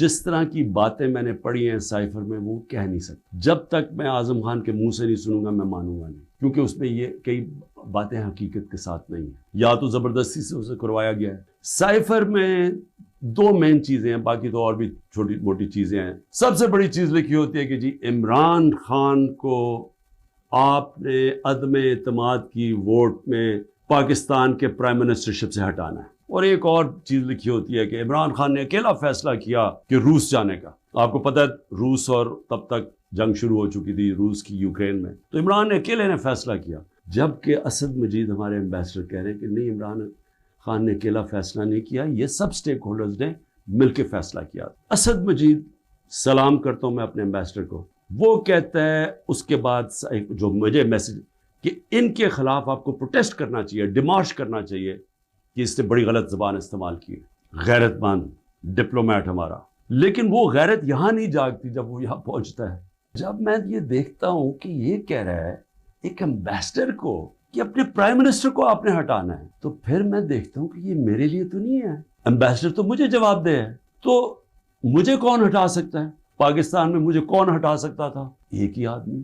جس طرح کی باتیں میں نے پڑھی ہیں سائفر میں وہ کہہ نہیں سکتا. جب تک میں اعظم خان کے منہ سے نہیں سنوں گا میں مانوں گا نہیں، کیونکہ اس میں یہ کئی باتیں حقیقت کے ساتھ نہیں ہیں، یا تو زبردستی سے اسے کروایا گیا ہے. سائفر میں دو مین چیزیں ہیں، باقی تو اور بھی چھوٹی موٹی چیزیں ہیں. سب سے بڑی چیز لکھی ہوتی ہے کہ جی عمران خان کو آپ نے عدم اعتماد کی ووٹ میں پاکستان کے پرائم منسٹرشپ سے ہٹانا ہے. اور ایک اور چیز لکھی ہوتی ہے کہ عمران خان نے اکیلا فیصلہ کیا کہ روس جانے کا. آپ کو پتہ ہے روس اور تب تک جنگ شروع ہو چکی تھی روس کی یوکرین میں، تو عمران نے اکیلے نے فیصلہ کیا. جبکہ اسد مجید ہمارے ایمبیسڈر کہہ رہے ہیں کہ نہیں، عمران خان نے اکیلا فیصلہ نہیں کیا، یہ سب سٹیک ہولڈرز نے مل کے فیصلہ کیا. اسد مجید، سلام کرتا ہوں میں اپنے ایمبیسڈر کو، وہ کہتا ہے اس کے بعد جو مجھے میسج کہ ان کے خلاف آپ کو پروٹیسٹ کرنا چاہیے، ڈیمارش کرنا چاہیے کہ اس نے بڑی غلط زبان استعمال کی. غیرت مند ڈپلومیٹ ہمارا، لیکن وہ غیرت یہاں نہیں جاگتی جب وہ یہاں پہنچتا ہے. جب میں یہ دیکھتا ہوں کہ یہ کہہ رہا ہے ایک ایمبیسڈر کو کہ اپنے پرائم منسٹر کو آپ نے ہٹانا ہے، تو پھر میں دیکھتا ہوں کہ یہ میرے لیے تو نہیں ہے. ایمبیسڈر تو مجھے جواب دے ہے، تو مجھے کون ہٹا سکتا ہے؟ پاکستان میں مجھے کون ہٹا سکتا تھا؟ ایک ہی آدمی،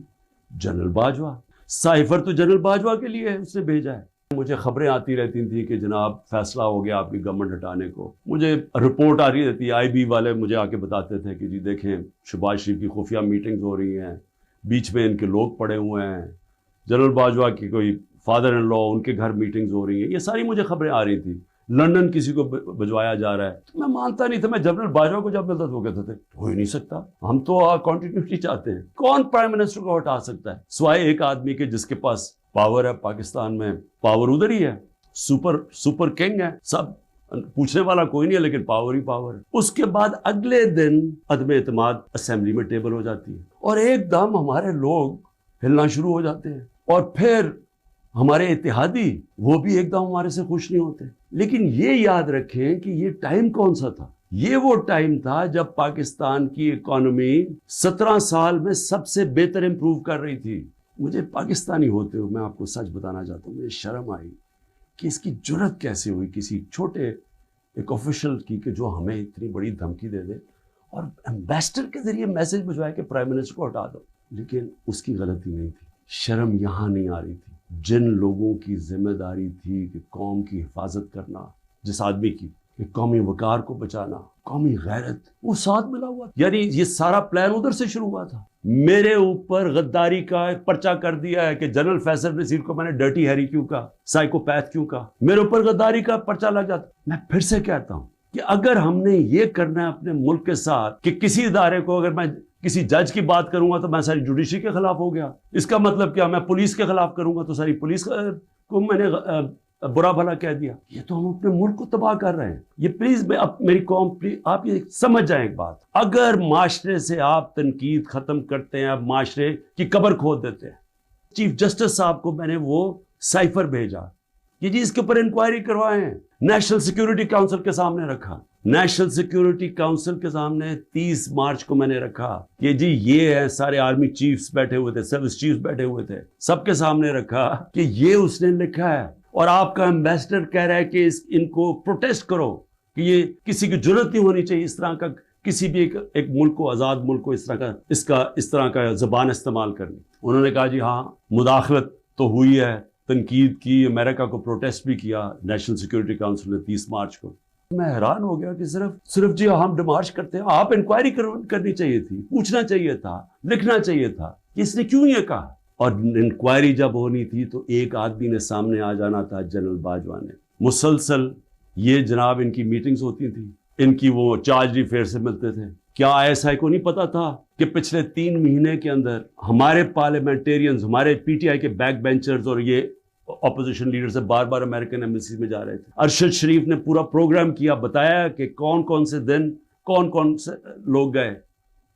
جنرل باجوہ. سائفر تو جنرل باجوہ کے لیے ہے، اس نے بھیجا ہے. مجھے خبریں آتی رہتی تھیں کہ جناب فیصلہ ہو گیا آپ کی گورنمنٹ ہٹانے کو. مجھے رپورٹ آ رہی رہتی، آئی بی والے مجھے آ کے بتاتے تھے کہ جی دیکھیں شہباز شریف کی خفیہ میٹنگز ہو رہی ہیں، بیچ میں ان کے لوگ پڑے ہوئے ہیں، جنرل باجوہ کی کوئی فادر ان لا ان کے گھر میٹنگز ہو رہی ہیں. یہ ساری مجھے خبریں آ رہی تھیں. لندن کسی کو بھجوایا جا رہا ہے، تو میں مانتا نہیں تھا. میں جنرل باجوہ کو جب ملتا تو وہ کہتے تھے ہو ہی نہیں سکتا، ہم تو کنٹینیوٹی چاہتے ہیں. کون پرائم منسٹر کو ہٹا سکتا ہے سوائے ایک آدمی کے جس کے پاس پاور ہے؟ پاکستان میں پاور ادھر ہی ہے، سپر کنگ ہے، سب پوچھنے والا کوئی نہیں ہے، لیکن پاور ہی پاور ہے. اس کے بعد اگلے دن عدم اعتماد اسمبلی میں ٹیبل ہو جاتی ہے، اور ایک دم ہمارے لوگ ہلنا شروع ہو جاتے ہیں. اور پھر ہمارے اتحادی وہ بھی ایک دم ہمارے سے خوش نہیں ہوتے. لیکن یہ یاد رکھیں کہ یہ ٹائم کون سا تھا؟ یہ وہ ٹائم تھا جب پاکستان کی اکانومی 17 سال میں سب سے بہتر امپروو کر رہی تھی. مجھے پاکستانی ہوتے ہوئے میں آپ کو سچ بتانا چاہتا ہوں، مجھے شرم آئی کہ اس کی جرت کیسے ہوئی کسی چھوٹے ایک آفیشل کی کہ جو ہمیں اتنی بڑی دھمکی دے دے اور ایمبیسڈر کے ذریعے میسج بھجوائے کہ پرائم منسٹر کو ہٹا دو. لیکن اس کی غلطی نہیں تھی، شرم یہاں نہیں آ رہی تھی. جن لوگوں کی ذمہ داری تھی کہ قوم کی حفاظت کرنا، جس آدمی کی کہ قومی وقار کو بچانا، قومی غیرت، وہ ساتھ ملا ہوا. یعنی یہ سارا پلان ادھر سے شروع ہوا تھا. میرے اوپر غداری کا ایک پرچہ کر دیا ہے کہ جنرل فیصل نذیر کو میں نے ڈرٹی ہیری کیوں کہا، سائیکوپیتھ کیوں کہا. میرے اوپر غداری کا پرچہ لگ جاتا. میں پھر سے کہتا ہوں کہ اگر ہم نے یہ کرنا ہے اپنے ملک کے ساتھ کہ کسی ادارے کو، اگر میں کسی جج کی بات کروں گا تو میں ساری جوڈیشری کے خلاف ہو گیا، اس کا مطلب کیا؟ میں پولیس کے خلاف کروں گا تو ساری پولیس کو میں نے برا بھلا کہہ دیا. یہ تو ہم اپنے ملک کو تباہ کر رہے ہیں. یہ پلیز میری قوم، آپ یہ سمجھ جائیں ایک بات، اگر معاشرے سے آپ تنقید ختم کرتے ہیں، آپ معاشرے کی قبر کھود دیتے ہیں. چیف جسٹس صاحب کو میں نے وہ سائفر بھیجا کہ جی اس کے اوپر انکوائری کروائے ہیں. نیشنل سیکیورٹی کاؤنسل کے سامنے رکھا. نیشنل سیکیورٹی کاؤنسل کے سامنے 30 مارچ کو میں نے رکھا کہ جی یہ ہے، سارے آرمی چیفز بیٹھے ہوئے تھے، سروس چیفز بیٹھے ہوئے تھے، سب کے سامنے رکھا کہ یہ اس نے لکھا ہے. اور آپ کا ایمبیسڈر کہہ رہا ہے کہ ان کو پروٹیسٹ کرو کہ یہ کسی کی جرت نہیں ہونی چاہیے اس طرح کا، کسی بھی ایک ملک کو، آزاد ملک کو اس طرح کا زبان استعمال کرنی. انہوں نے کہا جی ہاں مداخلت تو ہوئی ہے، تنقید کی، امریکہ کو پروٹیسٹ بھی کیا نیشنل سیکیورٹی کاؤنسل نے 30 مارچ کو. میں حیران ہو گیا کہ صرف جی ہم ڈیمارش کرتے ہیں. آپ انکوائری کرنی چاہیے تھی، پوچھنا چاہیے تھا، لکھنا چاہیے تھا کہ اس نے کیوں یہ کہا. اور انکوائری جب ہونی تھی تو ایک آدمی نے سامنے آ جانا تھا، جنرل باجوہ نے. مسلسل یہ جناب ان کی میٹنگز ہوتی تھی، ان کی وہ چارج افیئر سے ملتے تھے. کیا ISI کو نہیں پتا تھا کہ پچھلے 3 مہینے کے اندر ہمارے پارلیمنٹیرینز، ہمارے PTI کے بیک بینچرز اور یہ اپوزیشن لیڈر سے بار بار امریکن ایمبیسی میں جا رہے تھے. ارشد شریف نے پورا پروگرام کیا، بتایا کہ کون سے دن کون سے لوگ گئے.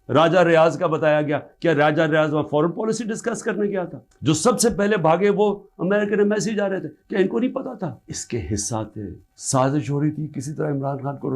راجہ ریاض کا بتایا گیا. کیا راجہ ریاض وہ فورن پالیسی ڈسکس کرنے گیا تھا؟ جو سب سے پہلے بھاگے وہ امریکن ایمبیسی جا رہے تھے. کیا ان کو نہیں پتا تھا؟ اس کے حصہ تھے. سازش ہو رہی تھی کسی طرح عمران خان کو